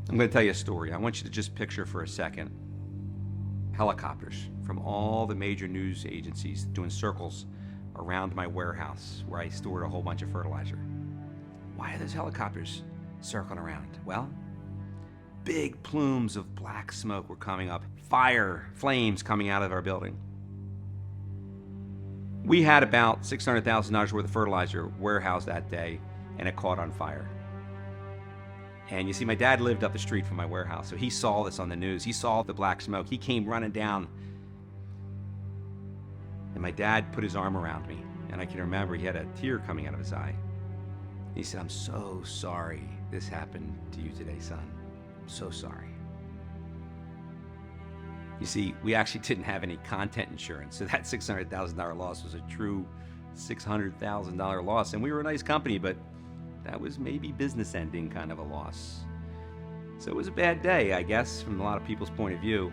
I'm going to tell you a story. I want you to just picture for a second helicopters from all the major news agencies doing circles around my warehouse where I stored a whole bunch of fertilizer. Why are those helicopters circling around? Well, big plumes of black smoke were coming up, flames coming out of our building. We had about $600,000 worth of fertilizer warehoused that day, and it caught on fire. And you see, my dad lived up the street from my warehouse, so he saw this on the news. He saw the black smoke. He came running down, and my dad put his arm around me, and I can remember he had a tear coming out of his eye. He said, "I'm so sorry this happened to you today, son. I'm so sorry." You see, we actually didn't have any content insurance, so that $600,000 loss was a true $600,000 loss. And we were a nice company, but that was maybe business ending kind of a loss. So it was a bad day, I guess, from a lot of people's point of view.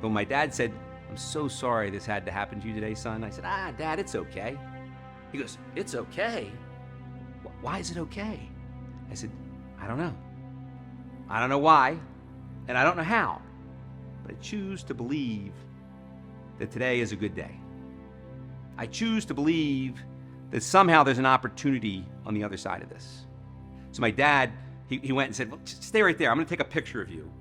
But my dad said, "I'm so sorry this had to happen to you today, son." I said, "Dad, it's okay." He goes, "It's okay? Why is it okay?" I said, "I don't know. I don't know why, and I don't know how, but I choose to believe that today is a good day. I choose to believe that somehow there's an opportunity on the other side of this." So my dad, he went and said, "Well, just stay right there. I'm going to take a picture of you.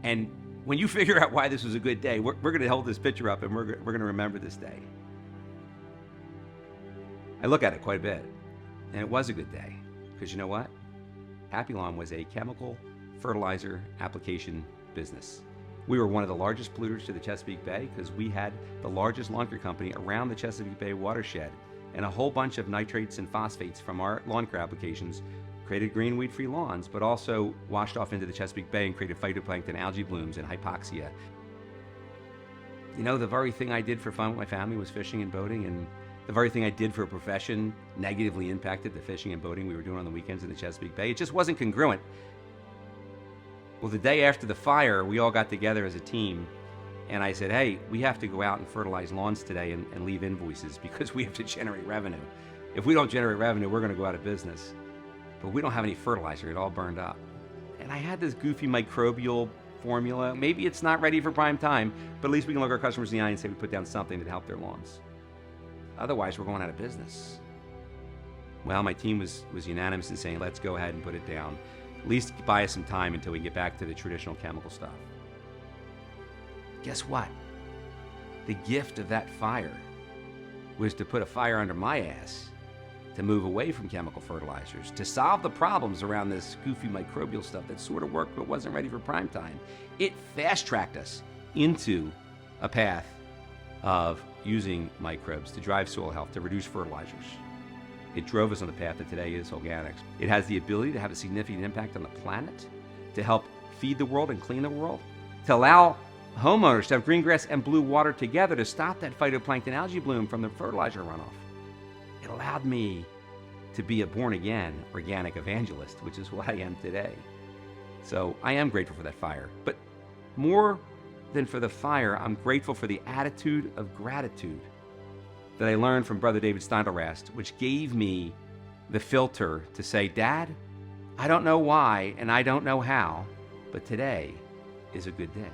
And when you figure out why this was a good day, we're going to hold this picture up and we're going to remember this day." I look at it quite a bit, and it was a good day. Because you know what? Happy Lawn was a chemical fertilizer application business. We were one of the largest polluters to the Chesapeake Bay because we had the largest lawn care company around the Chesapeake Bay watershed, and a whole bunch of nitrates and phosphates from our lawn care applications created green weed-free lawns, but also washed off into the Chesapeake Bay and created phytoplankton, algae blooms, and hypoxia. You know, the very thing I did for fun with my family was fishing and boating, and the very thing I did for a profession negatively impacted the fishing and boating we were doing on the weekends in the Chesapeake Bay. It just wasn't congruent. Well, the day after the fire, we all got together as a team, and I said, "Hey, we have to go out and fertilize lawns today and leave invoices because we have to generate revenue. If we don't generate revenue, we're going to go out of business. But we don't have any fertilizer. It all burned up." And I had this goofy microbial formula. Maybe it's not ready for prime time, but at least we can look our customers in the eye and say we put down something that helped their lawns. Otherwise, we're going out of business. Well, my team was unanimous in saying, "Let's go ahead and put it down. At least buy us some time until we get back to the traditional chemical stuff." Guess what? The gift of that fire was to put a fire under my ass, to move away from chemical fertilizers, to solve the problems around this goofy microbial stuff that sort of worked but wasn't ready for prime time. It fast-tracked us into a path of using microbes to drive soil health, to reduce fertilizers. It drove us on the path that today is Holganix. It has the ability to have a significant impact on the planet, to help feed the world and clean the world, to allow homeowners to have green grass and blue water together to stop that phytoplankton algae bloom from the fertilizer runoff. It allowed me to be a born-again organic evangelist, which is what I am today. So I am grateful for that fire. But more than for the fire, I'm grateful for the attitude of gratitude that I learned from Brother David Steindl-Rast, which gave me the filter to say, "Dad, I don't know why and I don't know how, but today is a good day."